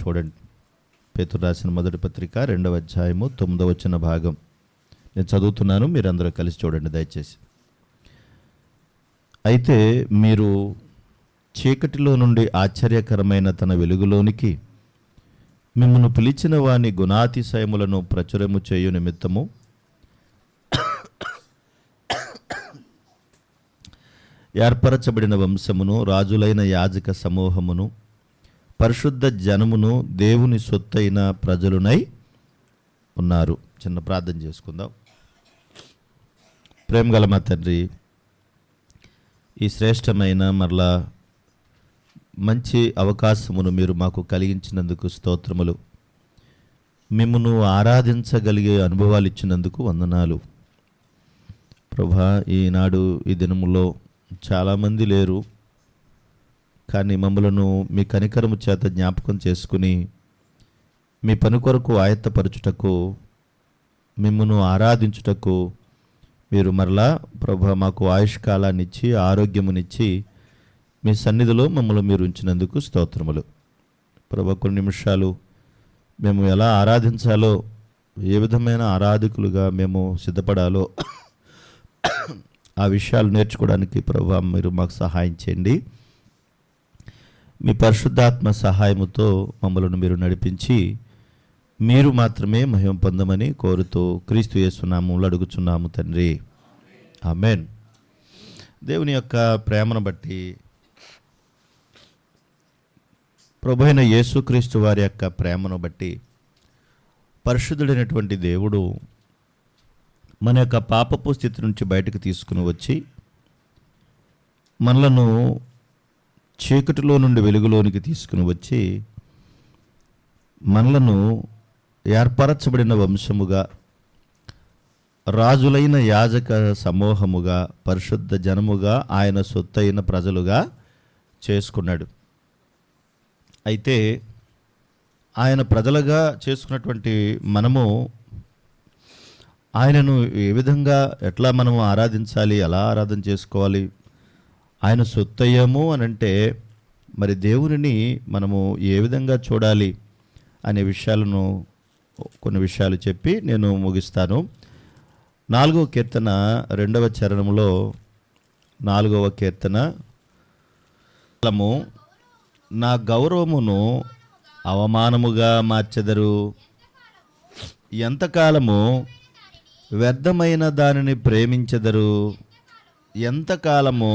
చూడండి, పేతురు రాసిన మొదటి పత్రిక 2వ అధ్యాయము 9వ వచన భాగం నేను చదువుతున్నాను, మీరందరూ కలిసి చూడండి దయచేసి. అయితే మీరు చీకటిలో నుండి ఆశ్చర్యకరమైన తన వెలుగులోనికి మిమ్మల్ని పిలిచిన వాని గుణాతిశయములను ప్రచురము చేయు నిమిత్తము ఏర్పరచబడిన వంశమును, రాజులైన యాజక సమూహమును, పరిశుద్ధ జనమును, దేవుని సొత్తైన ప్రజలునై ఉన్నారు. చిన్న ప్రార్థన చేసుకుందాం. ప్రేమగల మా తండ్రి, ఈ శ్రేష్టమైన మరలా మంచి అవకాశమును మీరు మాకు కలిగించినందుకు స్తోత్రములు. మిమ్మును ఆరాధించగలిగే అనుభవాలు ఇచ్చినందుకు వందనాలు ప్రభా. ఈనాడు ఈ దినములో చాలామంది లేరు, కానీ మమ్మలను మీ కనికరము చేత జ్ఞాపకం చేసుకుని మీ పని కొరకు ఆయత్తపరచుటకు, మిమ్మును ఆరాధించుటకు మీరు మరలా ప్రభా మాకు ఆయుష్కాలాన్ని ఇచ్చి ఆరోగ్యమునిచ్చి మీ సన్నిధిలో మమ్మల్ని మీరు ఉంచినందుకు స్తోత్రములు ప్రభా. కొన్ని నిమిషాలు మేము ఎలా ఆరాధించాలో, ఏ విధమైన ఆరాధకులుగా మేము సిద్ధపడాలో ఆ విషయాలు నేర్చుకోవడానికి ప్రభా మీరు మాకు సహాయం చేయండి. మీ పరిశుద్ధాత్మ సహాయముతో మమ్మల్ని మీరు నడిపించి మీరు మాత్రమే మహిమ పొందమని కోరుతూ క్రీస్తు యేసు నామములో అడుగుచున్నాము తండ్రి, ఆమేన్. దేవుని యొక్క ప్రేమను బట్టి, ప్రభువైన యేసుక్రీస్తు వారి యొక్క ప్రేమను బట్టి పరిశుద్ధుడైనటువంటి దేవుడు మన యొక్క పాపపు స్థితి నుంచి బయటకు తీసుకుని వచ్చి మనలను చీకటిలో నుండి వెలుగులోనికి తీసుకుని వచ్చి మనలను ఏర్పరచబడిన వంశముగా, రాజులైన యాజక సమూహముగా, పరిశుద్ధ జనముగా, ఆయన సొత్తైన ప్రజలుగా చేసుకున్నాడు. అయితే ఆయన ప్రజలుగా చేసుకున్నటువంటి మనము ఆయనను ఏ విధంగా ఎట్లా మనము ఆరాధించాలి, ఎలా ఆరాధన చేసుకోవాలి, ఆయన సొత్తయ్యము అని అంటే మరి దేవునిని మనము ఏ విధంగా చూడాలి అనే విషయాలను కొన్ని విషయాలు చెప్పి నేను ముగిస్తాను. 4వ కీర్తన 2వ చరణంలో 4వ కీర్తన, నా గౌరవమును అవమానముగా మార్చెదరు, ఎంతకాలము వ్యర్థమైన దానిని ప్రేమించెదరు, ఎంతకాలము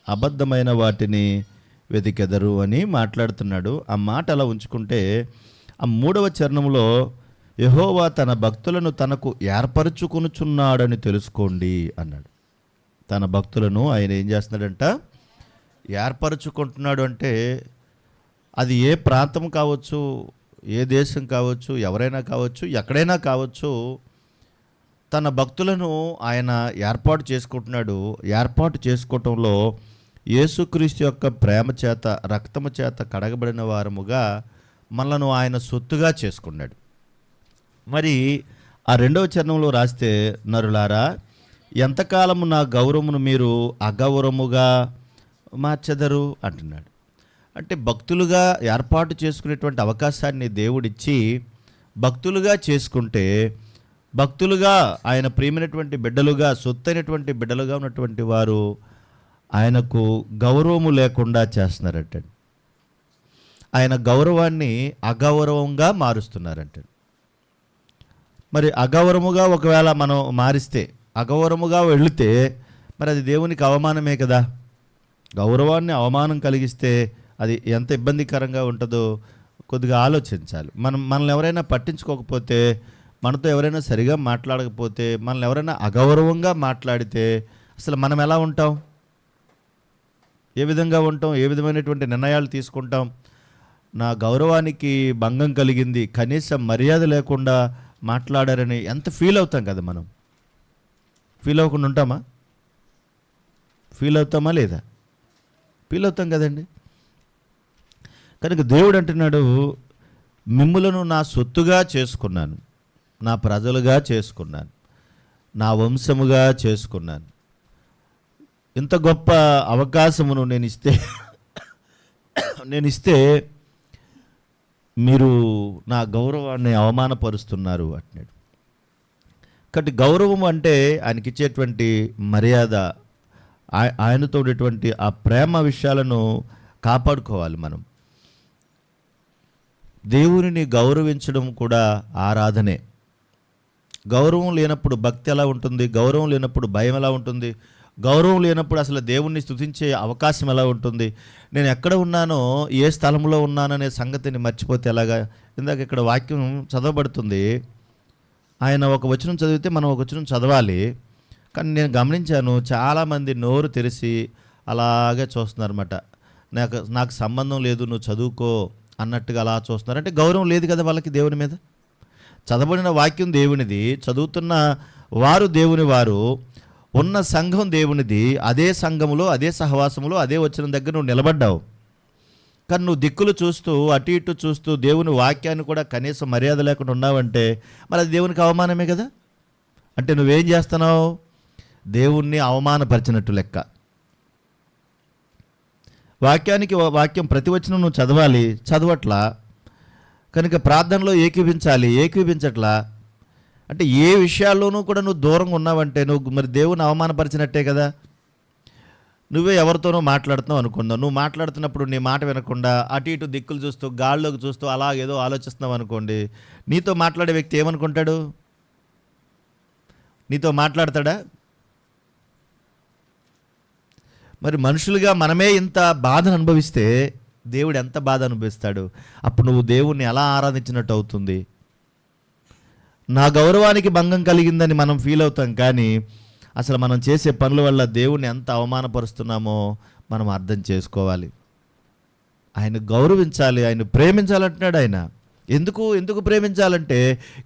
అబద్ధమైన వాటిని వెతికెదరు అని మాట్లాడుతున్నాడు. ఆ మాట అలా ఉంచుకుంటే ఆ 3వ చరణంలో యెహోవా తన భక్తులను తనకు ఏర్పరచుకొనుచున్నాడని తెలుసుకోండి అన్నాడు. తన భక్తులను ఆయన ఏం చేస్తున్నాడంట? ఏర్పరచుకుంటున్నాడు. అంటే అది ఏ ప్రాంతం కావచ్చు, ఏ దేశం కావచ్చు, ఎవరైనా కావచ్చు, ఎక్కడైనా కావచ్చు, తన భక్తులను ఆయన ఏర్పాటు చేసుకుంటున్నాడు. ఏర్పాటు చేసుకోవటంలో యేసుక్రీస్తు యొక్క ప్రేమ చేత, రక్తము చేత కడగబడిన వారముగా మనలను ఆయన సొత్తుగా చేసుకున్నాడు. మరి ఆ 2వ చరణంలో రాస్తే, నరులారా ఎంతకాలము నా గౌరవమును మీరు అగౌరవముగా మార్చెదరు అంటున్నాడు. అంటే భక్తులుగా ఏర్పాటు చేసుకునేటువంటి అవకాశాన్ని దేవుడిచ్చి భక్తులుగా చేసుకుంటే, భక్తులుగా ఆయన ప్రియమైనటువంటి బిడ్డలుగా, సొత్తైనటువంటి బిడ్డలుగా ఉన్నటువంటి వారు ఆయనకు గౌరవము లేకుండా చేస్తున్నారంట. ఆయన గౌరవాన్ని అగౌరవంగా మారుస్తున్నారంట. మరి అగౌరవముగా ఒకవేళ మనం మారిస్తే, అగౌరవముగా వెళితే మరి అది దేవునికి అవమానమే కదా. గౌరవాన్ని అవమానం కలిగిస్తే అది ఎంత ఇబ్బందికరంగా ఉంటుందో కొద్దిగా ఆలోచించాలి. మనల్ని ఎవరైనా పట్టించుకోకపోతే, మనతో ఎవరైనా సరిగా మాట్లాడకపోతే, మనల్ని ఎవరైనా అగౌరవంగా మాట్లాడితే అసలు మనం ఎలా ఉంటాం? ఏ విధంగా ఉంటాం? ఏ విధమైనటువంటి నిర్ణయాలు తీసుకుంటాం? నా గౌరవానికి భంగం కలిగింది, కనీసం మర్యాద లేకుండా మాట్లాడారని ఎంత ఫీల్ అవుతాం కదా. మనం ఫీల్ అవ్వకుండా ఉంటామా? ఫీల్ అవుతామా లేదా? ఫీల్ అవుతాం కదండి. కనుక దేవుడు అంటున్నాడు, మిమ్ములను నా సొత్తుగా చేసుకున్నాను, నా ప్రజలుగా చేసుకున్నాను, నా వంశముగా చేసుకున్నాను. ఇంత గొప్ప అవకాశమును నేను ఇస్తే మీరు నా గౌరవాన్ని అవమానపరుస్తున్నారు అంటున్నాడు. కాబట్టి గౌరవం అంటే ఆయనకి ఇచ్చేటువంటి మర్యాద, ఆయనతో ఉండేటువంటి ఆ ప్రేమ విషయాలను కాపాడుకోవాలి మనం. దేవునిని గౌరవించడం కూడా ఆరాధనే. గౌరవం లేనప్పుడు భక్తి ఎలా ఉంటుంది? గౌరవం లేనప్పుడు భయం ఎలా ఉంటుంది? గౌరవం లేనప్పుడు అసలు దేవుణ్ణి స్తుతించే అవకాశం ఎలా ఉంటుంది? నేను ఎక్కడ ఉన్నానో, ఏ స్థలంలో ఉన్నాననే సంగతిని మర్చిపోతే ఎలాగా? ఇందాక ఇక్కడ వాక్యం చదవబడుతుంది, ఆయన ఒక వచనం చదివితే మనం ఒక వచనం చదవాలి. కానీ నేను గమనించాను, చాలామంది నోరు తెరిచి అలాగే చూస్తున్నారన్నమాట. నాకు సంబంధం లేదు, నువ్వు చదువుకో అన్నట్టుగా అలా చూస్తున్నారు. అంటే గౌరవం లేదు కదా వాళ్ళకి దేవుని మీద. చదవబడిన వాక్యం దేవునిది, చదువుతున్న వారు దేవుని వారు, ఉన్న సంఘం దేవునిది. అదే సంఘములో, అదే సహవాసములో, అదే వచనం దగ్గర నువ్వు నిలబడ్డావు. కానీ నువ్వు దిక్కులు చూస్తూ, అటు ఇటు చూస్తూ, దేవుని వాక్యాన్ని కూడా కనీసం మర్యాద లేకుండా ఉన్నావంటే మరి అది దేవునికి అవమానమే కదా. అంటే నువ్వేం చేస్తున్నావు? దేవుణ్ణి అవమానపరిచినట్టు లెక్క. వాక్యం ప్రతి వచనం నువ్వు చదవాలి, చదవట్లా. కనుక ప్రార్థనలో ఏకీభించట్లా. అంటే ఏ విషయాల్లోనూ కూడా నువ్వు దూరంగా ఉన్నావంటే నువ్వు మరి దేవుని అవమానపరిచినట్టే కదా. నువ్వే ఎవరితోనో మాట్లాడుతున్నావు అనుకుందాం. నువ్వు మాట్లాడుతున్నప్పుడు నీ మాట వినకుండా అటు ఇటు దిక్కులు చూస్తూ, గాల్లోకి చూస్తూ అలాగేదో ఆలోచిస్తున్నావు అనుకోండి, నీతో మాట్లాడే వ్యక్తి ఏమనుకుంటాడు? నీతో మాట్లాడతాడా? మరి మనుషులుగా మనమే ఇంత బాధను అనుభవిస్తే దేవుడు ఎంత బాధ అనుభవిస్తాడు? అప్పుడు నువ్వు దేవుణ్ణి ఎలా ఆరాధించినట్టు అవుతుంది? నా గౌరవానికి భంగం కలిగిందని మనం ఫీల్ అవుతాం, కానీ అసలు మనం చేసే పనుల వల్ల దేవుణ్ణి ఎంత అవమానపరుస్తున్నామో మనం అర్థం చేసుకోవాలి. ఆయన గౌరవించాలి, ఆయన ప్రేమించాలంటున్నాడు. ఆయన ఎందుకు ప్రేమించాలంటే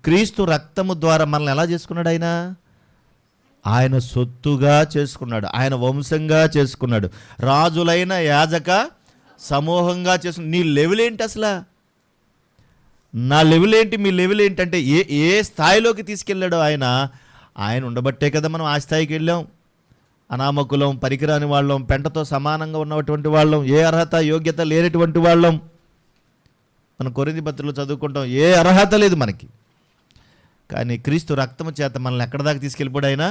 క్రీస్తు రక్తము ద్వారా మనల్ని ఎలా చేసుకున్నాడు? ఆయన సొత్తుగా చేసుకున్నాడు, ఆయన వంశంగా చేసుకున్నాడు, రాజులైన యాజక సమూహంగా చేసుకున్నాడు. నీ లెవెల్ ఏంటి అసలు? నా లెవెల్ ఏంటి, మీ లెవెల్ ఏంటంటే ఏ స్థాయిలోకి తీసుకెళ్ళాడో ఆయన ఉండబట్టే కదా మనం ఆ స్థాయికి వెళ్ళాం. అనామకులం, పనికిరాని వాళ్ళం, పెంటతో సమానంగా ఉన్నటువంటి వాళ్ళం, ఏ అర్హత యోగ్యత లేనటువంటి వాళ్ళం. మనం కొరింథీ పత్రికలో చదువుకుంటాం, ఏ అర్హత లేదు మనకి. కానీ క్రీస్తు రక్తము చేత మనల్ని ఎక్కడ దాకా తీసుకెళ్ళిపోయాడు?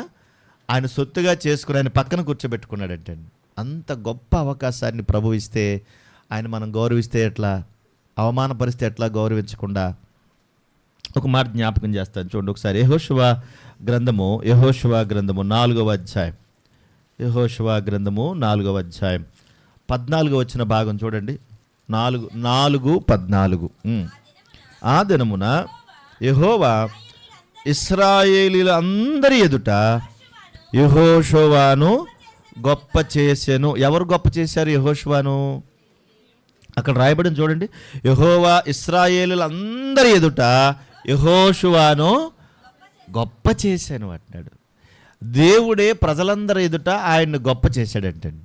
ఆయన సొత్తుగా చేసుకుని ఆయన పక్కన కూర్చోబెట్టుకున్నాడంటే. అంత గొప్ప అవకాశాన్ని ప్రభు ఇస్తే ఆయన మనం గౌరవిస్తే ఎట్లా? అవమానపరిస్తే ఎట్లా గౌరవించకుండా? ఒక మాట జ్ఞాపకం చేస్తాను చూడండి ఒకసారి. యెహోషువ గ్రంథము 4వ అధ్యాయం. యెహోషువ గ్రంథము 4వ అధ్యాయం 14 వచ్చిన భాగం చూడండి. 4:14. ఆ దినమున యెహోవా ఇశ్రాయేలీయులందరి ఎదుట యెహోషువను గొప్ప చేసెను. ఎవరు గొప్ప చేశారు యెహోషువను? అక్కడ రాయబడింది చూడండి. యెహోవా ఇశ్రాయేలీయులందరి ఎదుట యెహోషువను గొప్ప చేశాను అంటున్నాడు. దేవుడే ప్రజలందరి ఎదుట ఆయన్ని గొప్ప చేశాడంటండి.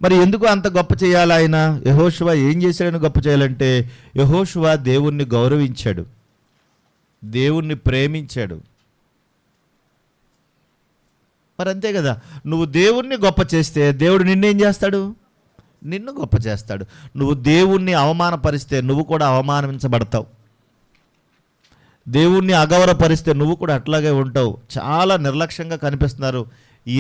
మరి ఎందుకు అంత గొప్ప చేయాలి ఆయన? యెహోషువ ఏం చేశాడని గొప్ప చేయాలంటే, యెహోషువ దేవుణ్ణి గౌరవించాడు, దేవుణ్ణి ప్రేమించాడు. మరి అంతే కదా, నువ్వు దేవుణ్ణి గొప్ప చేస్తే దేవుడు నిన్నేం చేస్తాడు? నిన్ను గొప్ప చేస్తాడు. నువ్వు దేవుణ్ణి అవమానపరిస్తే నువ్వు కూడా అవమానించబడతావు. దేవుణ్ణి అగౌరవపరిస్తే నువ్వు కూడా అట్లాగే ఉంటావు. చాలా నిర్లక్ష్యంగా కనిపిస్తున్నారు.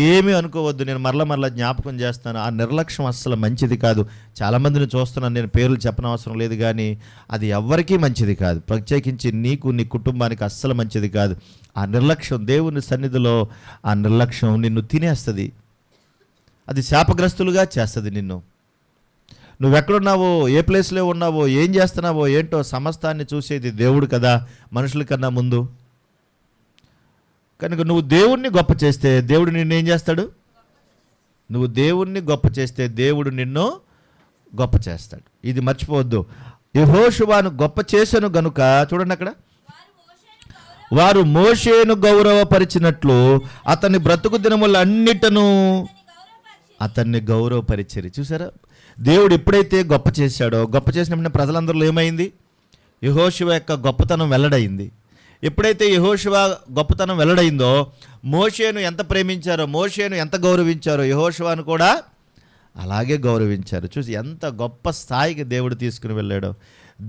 ఏమీ అనుకోవద్దు, నేను మరలా జ్ఞాపకం చేస్తాను, ఆ నిర్లక్ష్యం అస్సలు మంచిది కాదు. చాలామందిని చూస్తున్నాను, నేను పేర్లు చెప్పనవసరం లేదు, కానీ అది ఎవ్వరికీ మంచిది కాదు. ప్రత్యేకించి నీకు, నీ కుటుంబానికి అస్సలు మంచిది కాదు. ఆ నిర్లక్ష్యం దేవుని సన్నిధిలో, ఆ నిర్లక్ష్యం నిన్ను తినేస్తుంది. అది శాపగ్రస్తులుగా చేస్తుంది నిన్ను. నువ్వెక్కడున్నావో, ఏ ప్లేస్లో ఉన్నావో, ఏం చేస్తున్నావో ఏంటో సమస్తాన్ని చూసేది దేవుడు కదా మనుషుల కన్నా ముందు. కనుక నువ్వు దేవుణ్ణి గొప్ప చేస్తే దేవుడు నిన్ను ఏం చేస్తాడు? నువ్వు దేవుణ్ణి గొప్ప చేస్తే దేవుడు నిన్ను గొప్ప చేస్తాడు. ఇది మర్చిపోవద్దు. యెహోషువను గొప్ప చేసెను గనుక, చూడండి అక్కడ, వారు మోషేను గౌరవపరిచినట్లు అతని బ్రతుకు దినములన్నిటను అతన్ని గౌరవపరిచారు. చూసారా, దేవుడు ఎప్పుడైతే గొప్ప చేశాడో, గొప్ప చేసినప్పుడు ప్రజలందరిలో ఏమైంది? యెహోషువ యొక్క గొప్పతనం వెల్లడైంది. ఎప్పుడైతే యెహోషువ గొప్పతనం వెల్లడైందో, మోషేను ఎంత ప్రేమించారో, మోషేను ఎంత గౌరవించారో, యెహోషువను కూడా అలాగే గౌరవించారు. చూసి ఎంత గొప్ప స్థాయికి దేవుడు తీసుకుని వెళ్ళాడో.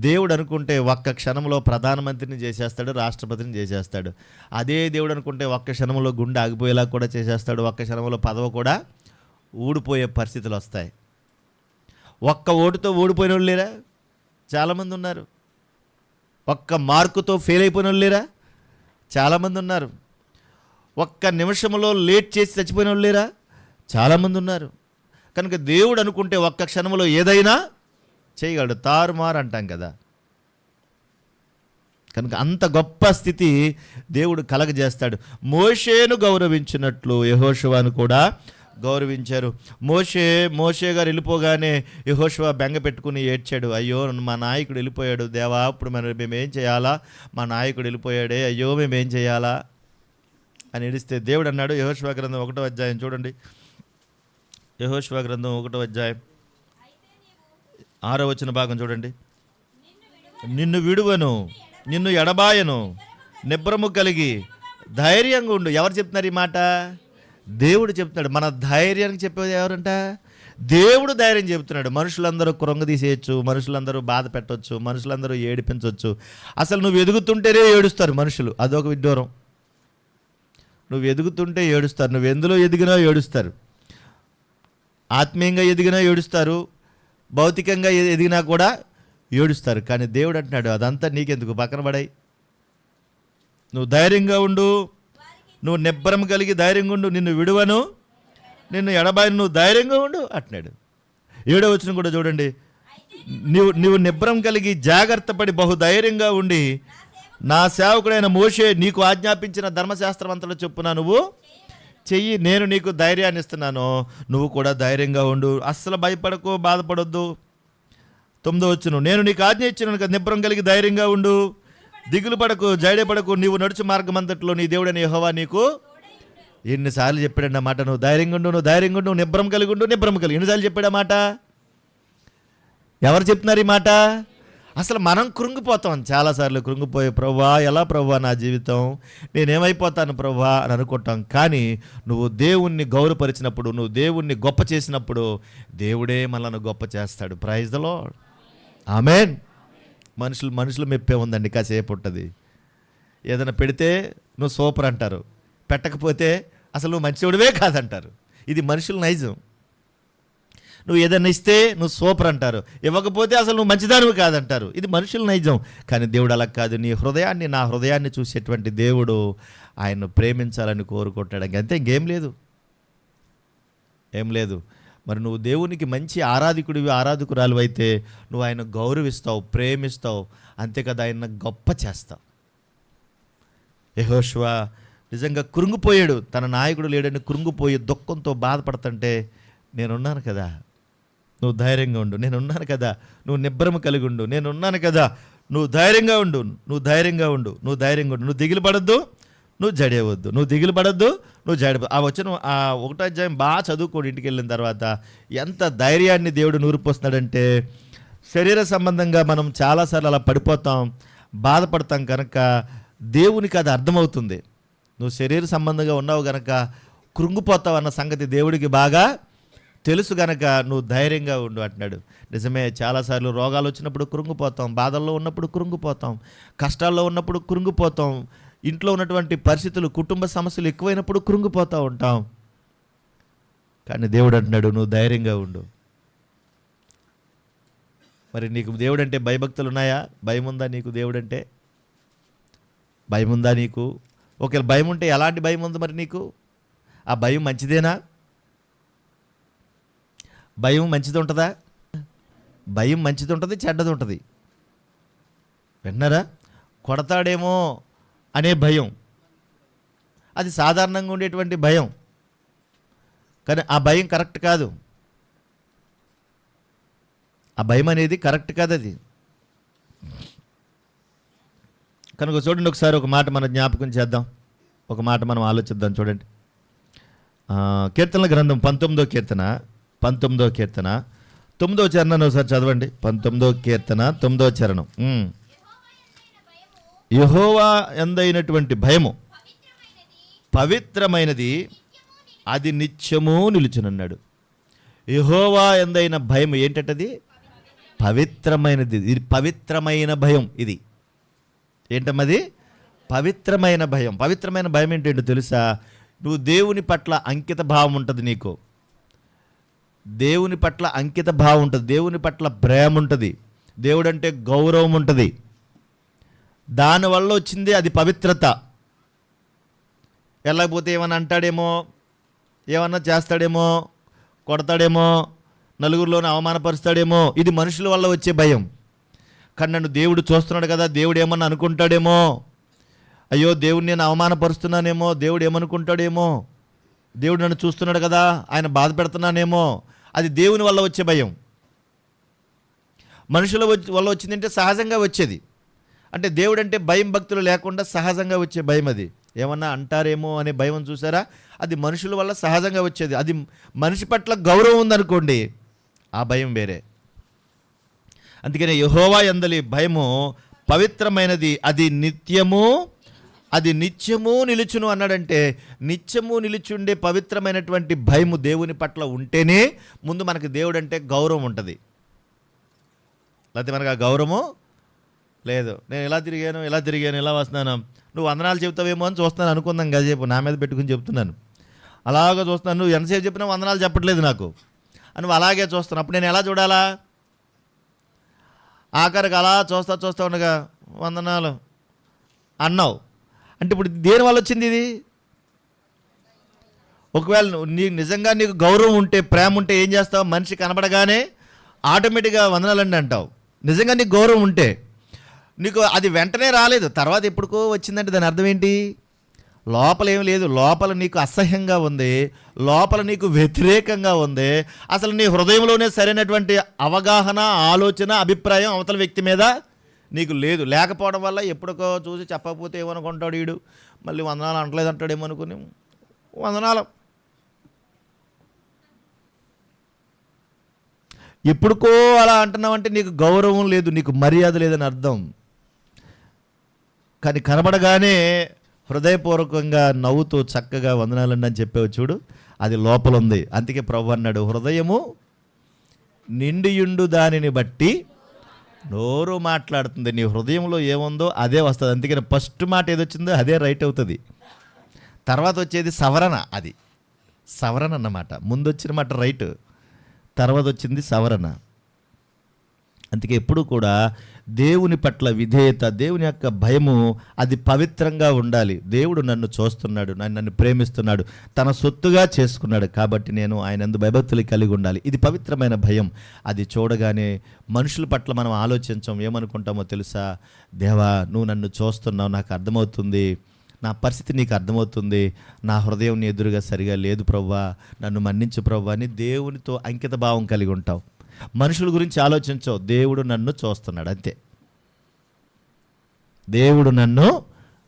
దేవుడు అనుకుంటే ఒక్క క్షణంలో ప్రధానమంత్రిని చేసేస్తాడు, రాష్ట్రపతిని చేసేస్తాడు. అదే దేవుడు అనుకుంటే ఒక్క క్షణంలో గుండె ఆగిపోయేలా కూడా చేసేస్తాడు. ఒక్క క్షణంలో పదవి కూడా ఊడిపోయే పరిస్థితులు వస్తాయి. ఒక్క ఓటుతో ఓడిపోయిన వాళ్ళు లేరా? చాలామంది ఉన్నారు. ఒక్క మార్కుతో ఫెయిల్ అయిపోయిన వాళ్ళు లేరా? చాలామంది ఉన్నారు. ఒక్క నిమిషంలో లేట్ చేసి చచ్చిపోయిన వాళ్ళు లేరా? చాలామంది ఉన్నారు. కనుక దేవుడు అనుకుంటే ఒక్క క్షణంలో ఏదైనా చేయగలడు. తారుమారు అంటాం కదా. కనుక అంత గొప్ప స్థితి దేవుడు కలగజేస్తాడు. మోషేను గౌరవించినట్లు యెహోషువను కూడా గౌరవించారు. మోషే గారు వెళ్ళిపోగానే యెహోషువ బెంగ పెట్టుకుని ఏడ్చాడు. అయ్యో మా నాయకుడు వెళ్ళిపోయాడు దేవా, ఇప్పుడు మేమేం చేయాలా? మా నాయకుడు వెళ్ళిపోయాడే, అయ్యో మేమేం చేయాలా అని ఏడిస్తే దేవుడు అన్నాడు, యెహోషువ గ్రంథం 1వ అధ్యాయం చూడండి. యెహోషువ గ్రంథం 1వ అధ్యాయం 6వ వచన భాగం చూడండి. నిన్ను విడువను, నిన్ను ఎడబాయను, నిబ్రము కలిగి ధైర్యంగా ఉండు. ఎవరు చెప్తున్నారు ఈ మాట? దేవుడు చెప్తున్నాడు. మన ధైర్యానికి చెప్పేది ఎవరంట? దేవుడు ధైర్యం చెప్తున్నాడు. మనుషులందరూ కృంగదీసేయచ్చు, మనుషులందరూ బాధ పెట్టవచ్చు, మనుషులందరూ ఏడిపించవచ్చు. అసలు నువ్వు ఎదుగుతుంటేనే ఏడుస్తారు మనుషులు. అదొక విడ్డూరం. నువ్వు ఎదుగుతుంటే ఏడుస్తారు. నువ్వు ఎందులో ఎదిగినా ఏడుస్తారు. ఆత్మీయంగా ఎదిగినా ఏడుస్తారు, భౌతికంగా ఎదిగినా కూడా ఏడుస్తారు. కానీ దేవుడు అంటున్నాడు, అదంతా నీకెందుకు, పక్కన పడాయి. నువ్వు ధైర్యంగా ఉండు, నువ్వు నిబ్బరం కలిగి ధైర్యంగా ఉండు, నిన్ను విడువను, నిన్ను ఎడబాయను, నువ్వు ధైర్యంగా ఉండు అంటున్నాడు. 7వ వచనం కూడా చూడండి. నువ్వు నిబ్బరం కలిగి జాగ్రత్త పడి బహుధైర్యంగా ఉండి నా సేవకుడైన మోషే నీకు ఆజ్ఞాపించిన ధర్మశాస్త్రం అంతలో చొప్పున నువ్వు చెయ్యి. నేను నీకు ధైర్యాన్ని ఇస్తున్నాను, నువ్వు కూడా ధైర్యంగా ఉండు. అస్సలు భయపడకు, బాధపడొద్దు. 9వ వచనం. నేను నీకు ఆజ్ఞ ఇచ్చినాను కదా, నిబ్బరం కలిగి ధైర్యంగా ఉండు, దిగులు పడకు, జైడపడకు, నీవు నడుచు మార్గం అంతట్లో నీ దేవుడైన యెహోవా నీకు. ఎన్నిసార్లు చెప్పాడు అన్నమాట? నువ్వు ధైర్యంగా ఉండు, నువ్వు ధైర్యంగా ఉండు, నిబ్బరం కలిగి ఉండు, నిబ్బరం కలిగి. ఎన్నిసార్లు చెప్పాడు అన్నమాట? ఎవరు చెప్తున్నారు ఈ మాట? అసలు మనం కృంగిపోతాం చాలాసార్లు. కృంగిపోయే, ప్రభువా ఎలా ప్రభువా నా జీవితం, నేనేమైపోతాను ప్రభువా అని అనుకుంటాం. కానీ నువ్వు దేవుణ్ణి గౌరవపరిచినప్పుడు, నువ్వు దేవుణ్ణి గొప్ప చేసినప్పుడు దేవుడే మనల్ని గొప్ప చేస్తాడు. Praise the Lord. ఆమేన్. మనుషులు మెప్పే ఉందండి, కాసేపు ఉంటుంది. ఏదైనా పెడితే నువ్వు సూపర్ అంటారు, పెట్టకపోతే అసలు నువ్వు మంచివాడివే కాదంటారు. ఇది మనుషుల నైజం. నువ్వు ఏదైనా ఇస్తే నువ్వు సూపర్ అంటారు, ఇవ్వకపోతే అసలు నువ్వు మంచిదానివి కాదంటారు. ఇది మనుషుల నైజం. కానీ దేవుడు అలా కాదు. నీ హృదయాన్ని, నా హృదయాన్ని చూసేటువంటి దేవుడు ఆయన్ను ప్రేమించాలని కోరుకుంటాడు. అంతే, ఇంకేం లేదు, ఏం లేదు. మరి నువ్వు దేవునికి మంచి ఆరాధికుడివి, ఆరాధకురాలు అయితే నువ్వు ఆయన గౌరవిస్తావు, ప్రేమిస్తావు, అంతే కదా, ఆయన గొప్ప చేస్తావు. యెహోషువ నిజంగా కృంగిపోయాడు. తన నాయకుడు లేడని కృంగిపోయి దుఃఖంతో బాధపడుతుంటే, నేనున్నాను కదా, నువ్వు ధైర్యంగా ఉండు, నేనున్నాను కదా, నువ్వు నిబ్బరము కలిగి ఉండు, నేనున్నాను కదా, నువ్వు ధైర్యంగా ఉండు, నువ్వు ధైర్యంగా ఉండు, నువ్వు ధైర్యంగా ఉండు, నువ్వు దిగులు పడద్దు, నువ్వు జడేవద్దు, నువ్వు దిగులు పడద్దు, నువ్వు జడవద్దు. ఆ వచనం, ఆ 1వ అధ్యాయం బాగా చదువుకోండి. ఇంటికి వెళ్ళిన తర్వాత ఎంత ధైర్యాన్ని దేవుడు నూరిపోస్తున్నాడంటే, శరీర సంబంధంగా మనం చాలాసార్లు అలా పడిపోతాం, బాధపడతాం. కనుక దేవునికి అది అర్థమవుతుంది. నువ్వు శరీర సంబంధంగా ఉన్నావు కనుక కృంగిపోతావు అన్న సంగతి దేవుడికి బాగా తెలుసు. గనక నువ్వు ధైర్యంగా ఉండు అంటున్నాడు. నిజమే, చాలాసార్లు రోగాలు వచ్చినప్పుడు కృంగిపోతాం, బాధల్లో ఉన్నప్పుడు కృంగిపోతాం, కష్టాల్లో ఉన్నప్పుడు కృంగిపోతాం, ఇంట్లో ఉన్నటువంటి పరిస్థితులు, కుటుంబ సమస్యలు ఎక్కువైనప్పుడు కృంగిపోతూ ఉంటాం. కానీ దేవుడు అంటున్నాడు, నువ్వు ధైర్యంగా ఉండు. మరి నీకు దేవుడు అంటే భయభక్తులు ఉన్నాయా? భయం ఉందా నీకు? దేవుడు అంటే భయం ఉందా నీకు? ఒకవేళ భయం ఉంటే ఎలాంటి భయం ఉంది మరి నీకు? ఆ భయం మంచిదేనా? భయం మంచిది ఉంటుందా? భయం మంచిది ఉంటుంది, చెడ్డది ఉంటుంది. విన్నారా? కొడతాడేమో అనే భయం, అది సాధారణంగా ఉండేటువంటి భయం. కానీ ఆ భయం కరెక్ట్ కాదు. ఆ భయం అనేది కరెక్ట్ కాదు అది. కనుక చూడండి, ఒకసారి ఒక మాట మనం జ్ఞాపకం చేద్దాం, ఒక మాట మనం ఆలోచిద్దాం. చూడండి, కీర్తనల గ్రంథం 19వ కీర్తన 9వ చరణాన్ని ఒకసారి చదవండి. 19వ కీర్తన 9వ చరణం. యెహోవా యందైనటువంటి భయము పవిత్రమైనది, అది నిత్యము నిలుచునన్నాడు. యెహోవా యందైన భయం ఏంటంటది? పవిత్రమైనది. ఇది పవిత్రమైన భయం. ఇది ఏంటమ్మది? పవిత్రమైన భయం. పవిత్రమైన భయం ఏంటంటో తెలుసా? నువ్వు దేవుని పట్ల అంకిత భావం ఉంటుంది నీకు. దేవుని పట్ల అంకిత భావం ఉంటుంది, దేవుని పట్ల ప్రేమ ఉంటుంది, దేవుడంటే గౌరవం ఉంటుంది. దానివల్ల వచ్చింది అది పవిత్రత. వెళ్ళకపోతే ఏమన్నా అంటాడేమో, ఏమన్నా చేస్తాడేమో, కొడతాడేమో, నలుగురిలోనే అవమానపరుస్తాడేమో, ఇది మనుషుల వల్ల వచ్చే భయం. కానీ నన్ను దేవుడు చూస్తున్నాడు కదా, దేవుడు ఏమన్నా అనుకుంటాడేమో, అయ్యో దేవుడు నేను అవమానపరుస్తున్నానేమో, దేవుడు ఏమనుకుంటాడేమో, దేవుడు నన్ను చూస్తున్నాడు కదా, ఆయన బాధ పెడుతున్నానేమో, అది దేవుని వల్ల వచ్చే భయం. మనుషుల వల్ల వచ్చిందంటే సహజంగా వచ్చేది. అంటే దేవుడు అంటే భయం భక్తులు లేకుండా సహజంగా వచ్చే భయం. అది ఏమన్నా అంటారేమో అనే భయం చూసారా, అది మనుషుల వల్ల సహజంగా వచ్చేది. అది మనిషి పట్ల గౌరవం ఉందనుకోండి, ఆ భయం వేరే. అందుకనే యెహోవా యందలి భయము పవిత్రమైనది, అది నిత్యము, అది నిత్యము నిలుచును అన్నాడంటే, నిత్యము నిలుచుండే పవిత్రమైనటువంటి భయము దేవుని పట్ల ఉంటేనే ముందు మనకి దేవుడు అంటే గౌరవం ఉంటుంది. లేకపోతే మనకు ఆ గౌరవము లేదు. నేను ఇలా తిరిగాను ఇలా వస్తున్నాను, నువ్వు వందనాలు చెప్తావేమో అని చూస్తున్నాను అనుకుందాం, గజేపు నా మీద పెట్టుకుని చెప్తున్నాను, అలాగే చూస్తున్నాను, నువ్వు ఎంతసేపు చెప్పినా వందనాలు చెప్పట్లేదు నాకు అని నువ్వు అలాగే చూస్తున్నావు. అప్పుడు నేను ఎలా చూడాలా? ఆఖరికి అలా చూస్తా ఉండగా వందనాలు అన్నావు అంటే ఇప్పుడు దేనివల్ల వచ్చింది ఇది? ఒకవేళ నిజంగా నీకు గౌరవం ఉంటే, ప్రేమ ఉంటే ఏం చేస్తావు? మనిషి కనబడగానే ఆటోమేటిక్గా వందనాలండి అంటావు. నిజంగా నీకు గౌరవం ఉంటే. నీకు అది వెంటనే రాలేదు, తర్వాత ఎప్పుడుకో వచ్చిందంటే దాని అర్థం ఏంటి? లోపల ఏం లేదు, లోపల నీకు అసహ్యంగా ఉంది, లోపల నీకు వ్యతిరేకంగా ఉంది. అసలు నీ హృదయంలోనే సరైనటువంటి అవగాహన, ఆలోచన, అభిప్రాయం అవతల వ్యక్తి మీద నీకు లేదు. లేకపోవడం వల్ల ఎప్పుడుకో చూసి చెప్పకపోతే ఏమనుకుంటాడు వీడు, మళ్ళీ వందనాలు అంటలేదు అంటాడేమో అనుకుని వందనాలు. ఎప్పుడుకో అలా అంటున్నావంటే నీకు గౌరవం లేదు, నీకు మర్యాద లేదని అర్థం. కానీ కనబడగానే హృదయపూర్వకంగా నవ్వుతూ చక్కగా వందనాలండి అని చెప్పావు చూడు, అది లోపల ఉంది. అందుకే ప్రభు అన్నాడు, హృదయము నిండియుండు దానిని బట్టి నోరు మాట్లాడుతుంది. నీ హృదయంలో ఏముందో అదే వస్తుంది. అందుకని ఫస్ట్ మాట ఏదొచ్చిందో అదే రైట్ అవుతుంది. తర్వాత వచ్చేది సవరణ. అది సవరణ అన్నమాట. ముందు వచ్చిన మాట రైట్, తర్వాత వచ్చింది సవరణ. అందుకే ఎప్పుడు కూడా దేవుని పట్ల విధేయత, దేవుని యొక్క భయము అది పవిత్రంగా ఉండాలి. దేవుడు నన్ను చూస్తున్నాడు, నన్ను ప్రేమిస్తున్నాడు, తన సొత్తుగా చేసుకున్నాడు, కాబట్టి నేను ఆయనందు భయభక్తులు కలిగి ఉండాలి. ఇది పవిత్రమైన భయం. అది చూడగానే మనుషుల పట్ల మనం ఆలోచించం. ఏమనుకుంటామో తెలుసా? దేవా నువ్వు నన్ను చూస్తున్నావు, నాకు అర్థమవుతుంది, నా పరిస్థితి నీకు అర్థమవుతుంది, నా హృదయం నీ ఎదురుగా సరిగా లేదు ప్రవ్వా, నన్ను మన్నించు ప్రవ్వా అని దేవునితో అంకిత భావం కలిగి ఉంటావు. మనుషుల గురించి ఆలోచించవు, దేవుడు నన్ను చూస్తున్నాడు అంతే. దేవుడు నన్ను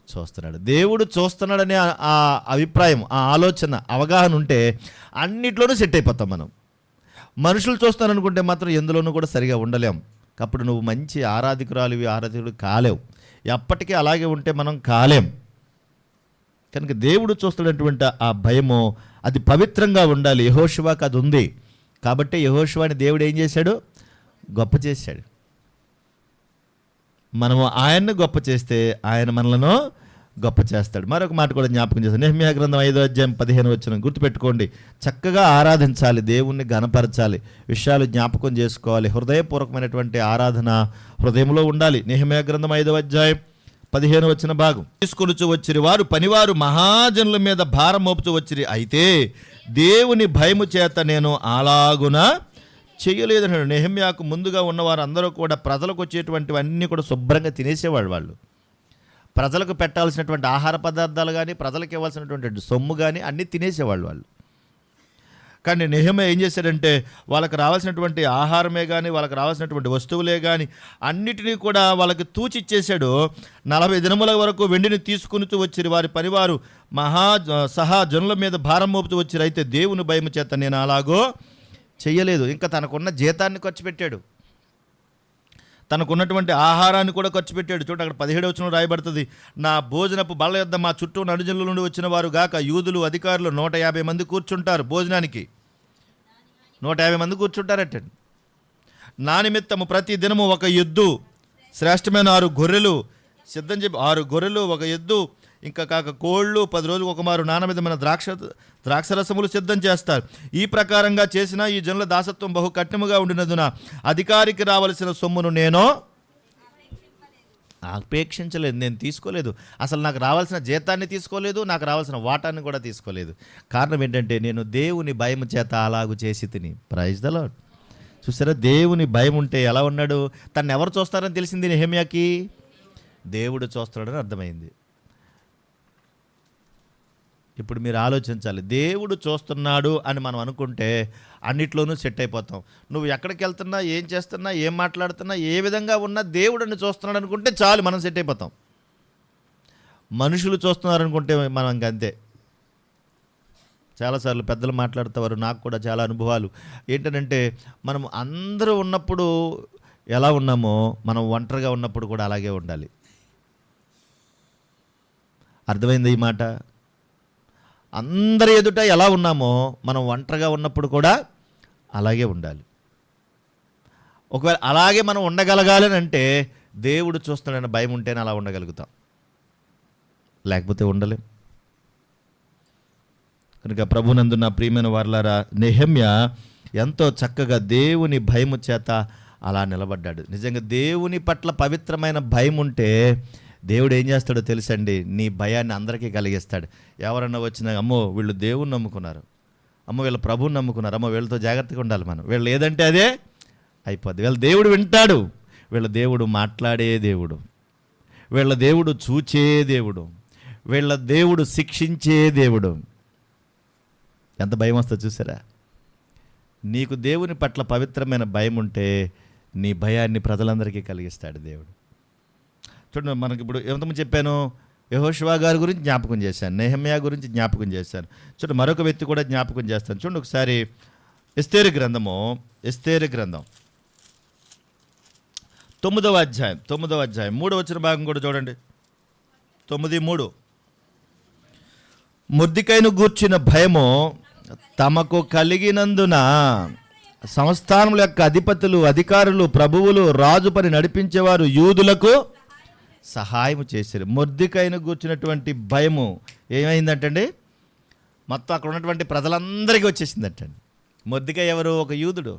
చూస్తున్నాడు, దేవుడు చూస్తున్నాడనే ఆ అభిప్రాయం, ఆ ఆలోచన, అవగాహన ఉంటే అన్నిట్లోనూ సెట్ అయిపోతాం మనం. మనుషులు చూస్తారనుకుంటే మాత్రం ఎందులోనూ కూడా సరిగా ఉండలేం. అప్పుడు నువ్వు మంచి ఆరాధకుడు కాలేవు. ఎప్పటికీ అలాగే ఉంటే మనం కాలేం. కనుక దేవుడు చూస్తున్నటువంటి ఆ భయము అది పవిత్రంగా ఉండాలి. యెహోషువకు అది ఉంది కాబట్టి యెహోషువని దేవుడు ఏం చేశాడు? గొప్ప చేశాడు. మనము ఆయన్ని గొప్ప చేస్తే ఆయన మనలను గొప్ప చేస్తాడు. మరొక మాట కూడా జ్ఞాపకం చేస్తాడు. నెహెమ్యా గ్రంథం 5:15 గుర్తుపెట్టుకోండి. చక్కగా ఆరాధించాలి, దేవుణ్ణి గణపరచాలి, విషయాలు జ్ఞాపకం చేసుకోవాలి. హృదయపూర్వకమైనటువంటి ఆరాధన హృదయంలో ఉండాలి. నెహెమ్యా గ్రంథం 5:15 భాగం. తీసుకొలుచు వచ్చిరి వారు పనివారు మహాజనుల మీద భారం మోపుతూ వచ్చిరి, అయితే దేవుని భయము చేత నేను అలాగున చెయ్యలేదన్నాడు. నెహెమ్యాకు ముందుగా ఉన్నవారు అందరూ కూడా ప్రజలకు వచ్చేటువంటివన్నీ కూడా శుభ్రంగా తినేసేవాళ్ళు. వాళ్ళు ప్రజలకు పెట్టాల్సినటువంటి ఆహార పదార్థాలు కానీ, ప్రజలకు ఇవ్వాల్సినటువంటి సొమ్ము కానీ అన్నీ తినేసేవాళ్ళు వాళ్ళు. కానీ నెహెమ్యా ఏం చేశాడంటే వాళ్ళకి రావాల్సినటువంటి ఆహారమే కానీ, వాళ్ళకి రావాల్సినటువంటి వస్తువులే కానీ అన్నిటినీ కూడా వాళ్ళకి తూచిచ్చేశాడు. 40 దినముల వరకు వెండిని తీసుకుని వచ్చిరి వారి పనివారు సహా జనుల మీద భారం మోపుతూ వచ్చిరు, అయితే దేవుని భయము చేత నేను అలాగో చెయ్యలేదు. ఇంకా తనకున్న జీతాన్ని ఖర్చు పెట్టాడు, తనకున్నటువంటి ఆహారాన్ని కూడా ఖర్చు పెట్టాడు. చూడండి అక్కడ 17 రాయబడుతుంది, నా భోజనపు బల్ల యొద్ద మా చుట్టూ నడుజనుల నుండి వచ్చిన వారు గాక యూదులు అధికారులు 150 మంది కూర్చుంటారు భోజనానికి. 150 మంది కూర్చుంటారటండి. నా నిమిత్తము ప్రతి దినము ఒక ఎద్దు, శ్రేష్టమైన 6 గొర్రెలు సిద్ధం చెప్పి 6 గొర్రెలు, ఒక ఎద్దు, ఇంకా కాక కోళ్ళు, 10 రోజులు ఒక మారు నానమిదమైన ద్రాక్షరసములు సిద్ధం చేస్తారు. ఈ ప్రకారంగా చేసిన ఈ జనుల దాసత్వం బహు కఠినముగా ఉండినందున అధికారికి రావలసిన సొమ్మును నేను అపేక్షించలేదు, నేను తీసుకోలేదు. అసలు నాకు రావాల్సిన జీతాన్ని తీసుకోలేదు, నాకు రావాల్సిన వాటాన్ని కూడా తీసుకోలేదు. కారణం ఏంటంటే నేను దేవుని భయం చేత అలాగూ చేసి తిని. Praise the lord. చూసారా, దేవుని భయం ఉంటే ఎలా ఉన్నాడు? తను ఎవరు చూస్తారని తెలిసింది నెహెమ్యాకి? దేవుడు చూస్తున్నాడని అర్థమైంది. ఇప్పుడు మీరు ఆలోచించాలి, దేవుడు చూస్తున్నాడు అని మనం అనుకుంటే అన్నిట్లోనూ సెట్ అయిపోతాం. నువ్వు ఎక్కడికి వెళ్తున్నా, ఏం చేస్తున్నా, ఏం మాట్లాడుతున్నా, ఏ విధంగా ఉన్నా దేవుడిని చూస్తున్నాడు అనుకుంటే చాలు, మనం సెట్ అయిపోతాం. మనుషులు చూస్తున్నారు అనుకుంటే మనం ఇంకంతే. చాలాసార్లు పెద్దలు మాట్లాడుతారు, నాకు కూడా చాలా అనుభవాలు. ఏంటంటే మనం అందరూ ఉన్నప్పుడు ఎలా ఉన్నామో మనం ఒంటరిగా ఉన్నప్పుడు కూడా అలాగే ఉండాలి. అర్థమైంది ఈ మాట? అందరి ఎదుట ఎలా ఉన్నామో మనం ఒంటరిగా ఉన్నప్పుడు కూడా అలాగే ఉండాలి. ఒకవేళ అలాగే మనం ఉండగలగాలని అంటే దేవుడు చూస్తున్నాడన్న భయం ఉంటేనే అలా ఉండగలుగుతాం, లేకపోతే ఉండలేం. కనుక ప్రభునందు నా ప్రియమైన వారలారా, నెహెమ్యా ఎంతో చక్కగా దేవుని భయము చేత అలా నిలబడ్డాడు. నిజంగా దేవుని పట్ల పవిత్రమైన భయం ఉంటే దేవుడు ఏం చేస్తాడో తెలుసండి, నీ భయాన్ని అందరికీ కలిగిస్తాడు. ఎవరన్నా వచ్చినా, అమ్మో వీళ్ళు దేవుని నమ్ముకున్నారు, అమ్మో వీళ్ళ ప్రభువుని నమ్ముకున్నారు, అమ్మో వీళ్ళతో జాగ్రత్తగా ఉండాలి మనం, వీళ్ళు ఏదంటే అదే అయిపోద్ది. వీళ్ళ దేవుడు వింటాడు, వీళ్ళ దేవుడు మాట్లాడే దేవుడు, వీళ్ళ దేవుడు చూచే దేవుడు, వీళ్ళ దేవుడు శిక్షించే దేవుడు. ఎంత భయం వస్తుందో చూసారా? నీకు దేవుని పట్ల పవిత్రమైన భయం ఉంటే నీ భయాన్ని ప్రజలందరికీ కలిగిస్తాడు దేవుడు. చూడండి, మనకి ఇప్పుడు ఎంతమంది చెప్పాను, యెహోషువ గారి గురించి జ్ఞాపకం చేశాను, నెహెమ్యా గురించి జ్ఞాపకం చేశాను. చూడండి, మరొక వ్యక్తి కూడా జ్ఞాపకం చేస్తాను. చూడండి ఒకసారి ఎస్తేరు గ్రంథం 9వ అధ్యాయం 3వ వచన భాగం కూడా చూడండి. 9:3. మొర్దెకైను గూర్చిన భయము తమకు కలిగినందున సంస్థానముల యొక్క అధిపతులు, అధికారులు, ప్రభువులు, రాజు పని నడిపించేవారు యూదులకు సహాయం చేశారు. మొర్దెకైను గూర్చినటువంటి భయము ఏమైందంటండి, మొత్తం అక్కడ ఉన్నటువంటి ప్రజలందరికీ వచ్చేసిందంటండి. మొర్దెకై ఎవరు? ఒక యూదుడు.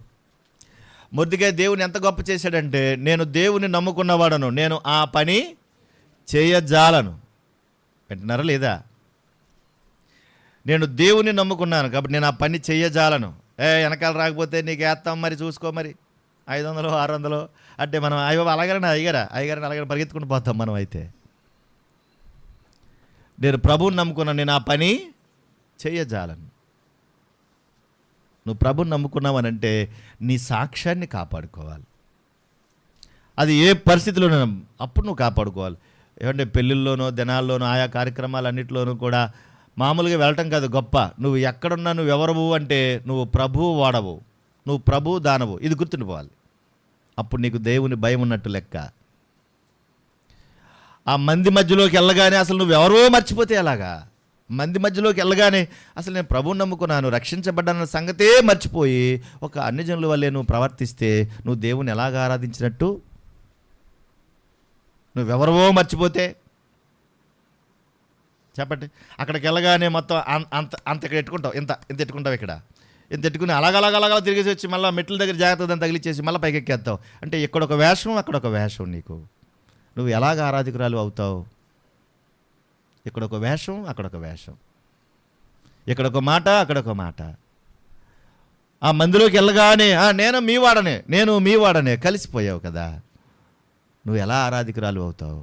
మొర్దెకై దేవుని ఎంత గొప్ప చేశాడంటే, నేను దేవుని నమ్ముకున్నవాడను, నేను ఆ పని చేయజాలను. వింటున్నారా లేదా? నేను దేవుని నమ్ముకున్నాను కాబట్టి నేను ఆ పని చేయజాలను. వెనకాల రాకపోతే నీకు వేస్తాం, మరి చూసుకో, మరి 500 600 అంటే మనం అయ్యగారని అలాగని పరిగెత్తుకుంటూ పోతాం మనం. అయితే నేను ప్రభువుని నమ్ముకున్నాను, నేను ఆ పని చేయజాలను. నువ్వు ప్రభువుని నమ్ముకున్నావనంటే నీ సాక్ష్యాన్ని కాపాడుకోవాలి. అది ఏ పరిస్థితిలోనూ అప్పుడు నువ్వు కాపాడుకోవాలి. ఏమంటే పెళ్ళిళ్ళలోనో, దినాల్లోనో, ఆయా కార్యక్రమాలన్నింటిలోనూ కూడా మామూలుగా వెళ్ళటం కాదు గొప్ప. నువ్వు ఎక్కడున్నా, నువ్వు ఎవరవు అంటే నువ్వు ప్రభువు వాడవు, నువ్వు ప్రభువు దానవు. ఇది గుర్తుండిపోవాలి. అప్పుడు నీకు దేవుని భయం ఉన్నట్టు లెక్క. ఆ మంది మధ్యలోకి వెళ్ళగానే అసలు నువ్వు ఎవరో మర్చిపోతే ఎలాగా? మంది మధ్యలోకి వెళ్ళగానే అసలు నేను ప్రభువుని నమ్ముకున్నాను, రక్షించబడ్డానన్న సంగతే మర్చిపోయి ఒక అన్ని జనుల వల్లే నువ్వు ప్రవర్తిస్తే నువ్వు దేవుని ఎలాగ ఆరాధించినట్టు? నువ్వెవరవో మర్చిపోతే చెప్పండి. అక్కడికి వెళ్ళగానే మొత్తం అంత ఇక్కడ ఎట్టుకుంటావు, ఇంత ఎట్టుకుంటావు, ఇక్కడ ఇంత ఎట్టుకుని అలాగ తిరిగేసి వచ్చి మళ్ళీ మెట్ల దగ్గర జాగ్రత్తగా దాన్ని తగిలిచ్చేసి మళ్ళీ పైకి ఎక్కేస్తావు. అంటే ఇక్కడొక వేషం, అక్కడొక వేషం. నువ్వు ఎలాగ ఆరాధికురాలు అవుతావు? ఇక్కడొక వేషం, అక్కడొక వేషం, ఇక్కడొక మాట, అక్కడొక మాట. ఆ మందిలోకి వెళ్ళగానే నేను మీ వాడనే కలిసిపోయావు కదా. నువ్వు ఎలా ఆరాధికురాలు అవుతావు?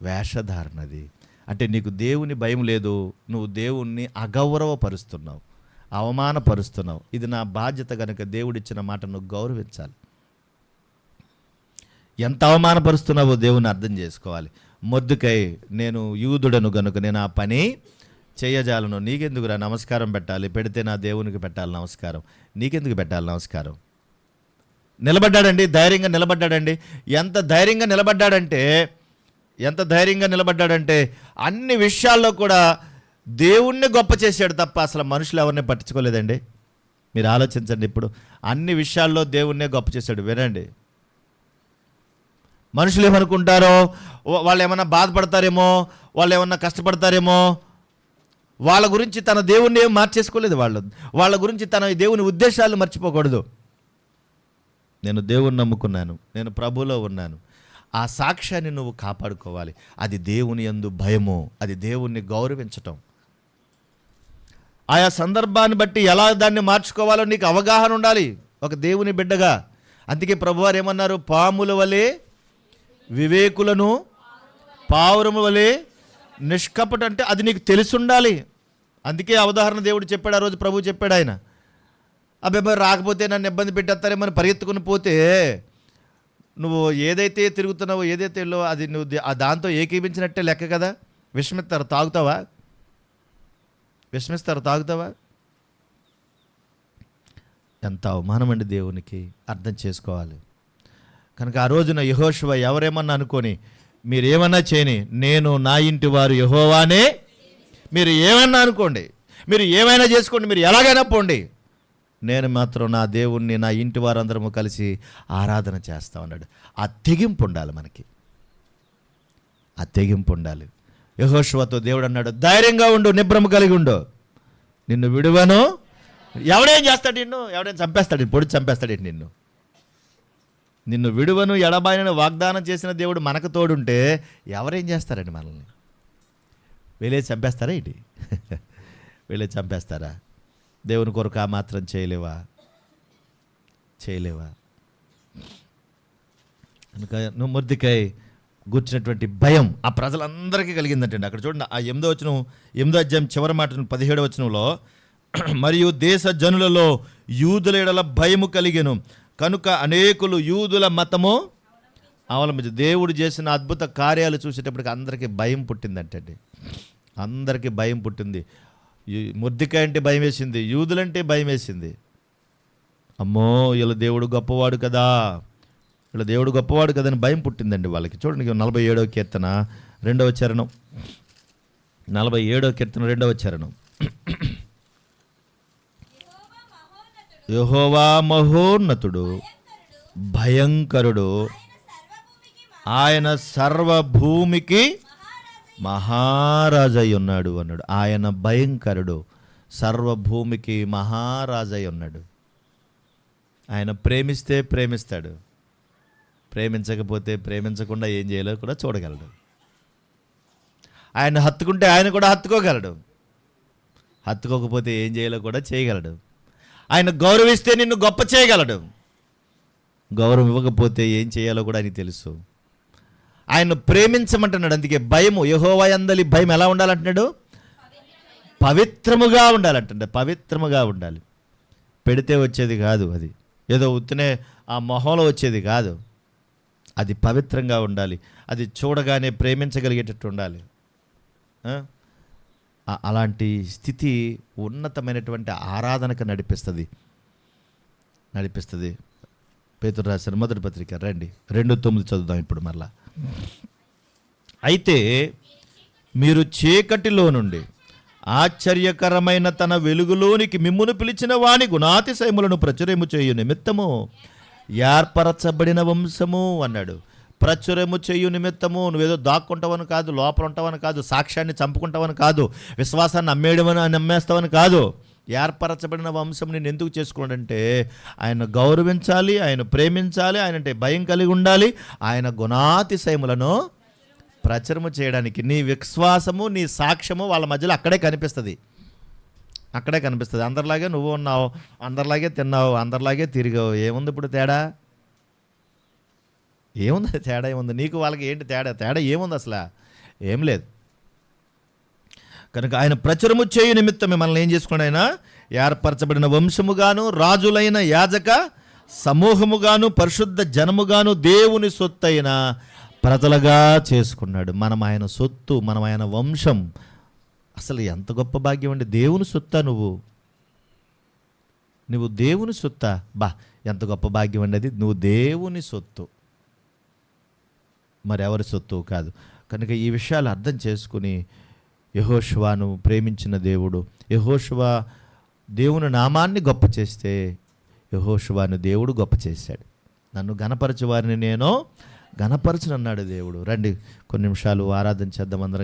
వేషధారణది. అంటే నీకు దేవుని భయం లేదు, నువ్వు దేవుణ్ణి అగౌరవపరుస్తున్నావు, అవమానపరుస్తున్నావు. ఇది నా బాధ్యత కనుక దేవుడిచ్చిన మాట నువ్వు గౌరవించాలి. ఎంత అవమానపరుస్తున్నావో దేవుని అర్థం చేసుకోవాలి. మొర్దెకై నేను యూదుడను గనుక నేను ఆ పని చేయజాలను. నీకెందుకురా నమస్కారం పెట్టాలి? పెడితే నా దేవునికి పెట్టాలి నమస్కారం, నీకెందుకు పెట్టాలి నమస్కారం? నిలబడ్డాడండి, ధైర్యంగా నిలబడ్డాడండి. ఎంత ధైర్యంగా నిలబడ్డాడంటే అన్ని విషయాల్లో కూడా దేవుణ్ణి గొప్ప చేశాడు తప్ప అసలు మనుషులు ఎవరిని పట్టించుకోలేదండి. మీరు ఆలోచించండి. ఇప్పుడు అన్ని విషయాల్లో దేవుణ్ణే గొప్ప చేశాడు. వినండి, మనుషులు ఏమనుకుంటారో, వాళ్ళు ఏమన్నా బాధపడతారేమో, వాళ్ళు ఏమన్నా కష్టపడతారేమో, వాళ్ళ గురించి తన దేవుణ్ణి ఏం మార్చేసుకోలేదు. వాళ్ళ గురించి తన దేవుని ఉద్దేశాలు మర్చిపోకూడదు. నేను దేవుణ్ణి నమ్ముకున్నాను, నేను ప్రభువులో ఉన్నాను, ఆ సాక్ష్యాన్ని నువ్వు కాపాడుకోవాలి. అది దేవుని యందు భయము, అది దేవుణ్ణి గౌరవించటం. ఆయా సందర్భాన్ని బట్టి ఎలా దాన్ని మార్చుకోవాలో నీకు అవగాహన ఉండాలి ఒక దేవుని బిడ్డగా. అందుకే ప్రభువారు ఏమన్నారు, పాముల వలె వివేకులను, పావురము వలె నిష్కపట. అంటే అది నీకు తెలిసి ఉండాలి. అందుకే అవధారణ దేవుడు చెప్పాడు, ఆ రోజు ప్రభు చెప్పాడు. ఆయన అబ్బాయి రాకపోతే నన్ను ఇబ్బంది పెట్టేస్తారేమని పరిగెత్తుకుని పోతే, నువ్వు ఏదైతే తిరుగుతున్నావో, ఏదైతే వెళ్ళో అది నువ్వు దాంతో ఏకీపించినట్టే లెక్క కదా. విషమిస్తారు, తాగుతావా? విషమిస్తారు, తాగుతావా? ఎంత అవమానం అండి దేవునికి, అర్థం చేసుకోవాలి. కనుక ఆ రోజున యెహోషువ ఎవరేమన్నా అనుకొని, మీరేమన్నా చేయని, నేను నా ఇంటి వారు యెహోవానే. మీరు ఏమన్నా అనుకోండి, మీరు ఏమైనా చేసుకోండి, మీరు ఎలాగైనా పోండి, నేను మాత్రం నా దేవుణ్ణి, నా ఇంటి వారందరము కలిసి ఆరాధన చేస్తా ఉన్నాడు. ఆ తెగింపు ఉండాలి మనకి, ఆ తెగింపు ఉండాలి. యెహోషువతో దేవుడు అన్నాడు, ధైర్యంగా ఉండు, నిబ్రమ కలిగి ఉండు, నిన్ను విడువను. ఎవడేం చేస్తాడు? ఎవడేం చంపేస్తాడు? పొడి చంపేస్తాడు నిన్ను విడువను, ఎడబాయనని వాగ్దానం చేసిన దేవుడు మనకు తోడుంటే ఎవరేం చేస్తారండి? మనల్ని వీళ్ళే చంపేస్తారా ఏంటి? వీళ్ళే చంపేస్తారా? దేవుని కొరకు ఆ మాత్రం చేయలేవా? కనుక నువ్వు మొర్దెకై కూర్చున్నటువంటి భయం ఆ ప్రజలందరికీ కలిగిందంటండి. అక్కడ చూడండి, ఆ 8వ అధ్యాయం చివరి మాట 17వ వచనంలో, మరియు దేశ జనులలో యూదుల ఎడల భయము కలిగెను, కనుక అనేకులు యూదుల మతము అవలంబించి. దేవుడు చేసిన అద్భుత కార్యాలు చూసేటప్పటికి అందరికీ భయం పుట్టిందంటండి. అందరికీ భయం పుట్టింది. మొర్దెకై అంటే భయం వేసింది, యూదులంటే భయం వేసింది. అమ్మో, వీళ్ళ దేవుడు గొప్పవాడు కదా, అని భయం పుట్టిందండి వాళ్ళకి. చూడండి, 47వ కీర్తన 2వ చరణం. 47వ కీర్తన 2వ చరణం. యెహోవా మహోన్నతుడు, భయంకరుడు, ఆయన సర్వభూమికి మహారాజై ఉన్నాడు అన్నాడు. ఆయన భయంకరుడు, సర్వభూమికి మహారాజై ఉన్నాడు. ఆయన ప్రేమిస్తే ప్రేమిస్తాడు, ప్రేమించకపోతే ప్రేమించకుండా ఏం చేయాలో కూడా చూడగలడు. ఆయన హత్తుకుంటే ఆయన కూడా హత్తుకోగలడు, హత్తుకోకపోతే ఏం చేయాలో కూడా చేయగలడు. ఆయన గౌరవిస్తే నిన్ను గొప్ప చేయగలడు, గౌరవం ఇవ్వకపోతే ఏం చేయాలో కూడా ఆయనకి తెలుసు. ఆయన ప్రేమించమంటున్నాడు. అందుకే భయము, యెహోవా యందలి భయం ఎలా ఉండాలంటున్నాడు? పవిత్రముగా ఉండాలంటే, పవిత్రముగా ఉండాలి. పెడితే వచ్చేది కాదు, అది ఏదో ఉత్తినే ఆ మొహంలో వచ్చేది కాదు. అది పవిత్రంగా ఉండాలి, అది చూడగానే ప్రేమించగలిగేటట్టు ఉండాలి. అలాంటి స్థితి ఉన్నతమైనటువంటి ఆరాధనకు నడిపిస్తుంది. పేతురు రాసిన మొదటి పత్రిక 2:9 చదువుదాం ఇప్పుడు మరలా. అయితే మీరు చీకటిలో నుండి ఆశ్చర్యకరమైన తన వెలుగులోనికి మిమ్మును పిలిచిన వాని గుణాతిశయములను ప్రచురము చేయు నిమిత్తము ఏర్పరచబడిన వంశము అన్నాడు. ప్రచురము చేయు నిమిత్తము. నువ్వేదో దాక్కుంటావని కాదు, లోపల ఉంటావని కాదు, సాక్ష్యాన్ని చంపుకుంటావని కాదు, విశ్వాసాన్ని నమ్మేస్తావని కాదు. ఏర్పరచబడిన వంశం నేను ఎందుకు చేసుకున్నాడంటే, ఆయన గౌరవించాలి, ఆయన ప్రేమించాలి, ఆయన అంటే భయం కలిగి ఉండాలి, ఆయన గుణాతిశయములను ప్రచురము చేయడానికి. నీ విశ్వాసము, నీ సాక్ష్యము వాళ్ళ మధ్యలో అక్కడే కనిపిస్తుంది. అందరిలాగే నువ్వు ఉన్నావు, అందరిలాగే తిన్నావు, అందరిలాగే తిరిగావు. ఏముంది ఇప్పుడు తేడా? ఏముంది? నీకు వాళ్ళకి ఏంటి తేడా ఏముంది? అసలు ఏం లేదు. కనుక ఆయన ప్రచురము చేయు నిమిత్తమే మనల్ని ఏం చేసుకున్నాడు? ఆయన ఏర్పరచబడిన వంశముగాను, రాజులైన యాజక సమూహముగాను, పరిశుద్ధ జనముగాను, దేవుని సొత్తైన ప్రజలుగా చేసుకున్నాడు. మనం ఆయన సొత్తు, మనం ఆయన వంశం. అసలు ఎంత గొప్ప భాగ్యం అండి! దేవుని సొత్తా నువ్వు దేవుని సొత్తా? ఎంత గొప్ప భాగ్యం అండి అది! నువ్వు దేవుని సొత్తు, మరి ఎవరి సొత్తు కాదు. కనుక ఈ విషయాలు అర్థం చేసుకుని యెహోషువను ప్రేమించిన దేవుడు, యెహోషువ దేవుని నామాన్ని గొప్ప చేస్తే యెహోషువను దేవుడు గొప్ప చేశాడు. నన్ను గణపరచు వారిని నేను గణపరచునన్నాడు దేవుడు. రండి కొన్ని నిమిషాలు ఆరాధన చేద్దాం అందరం.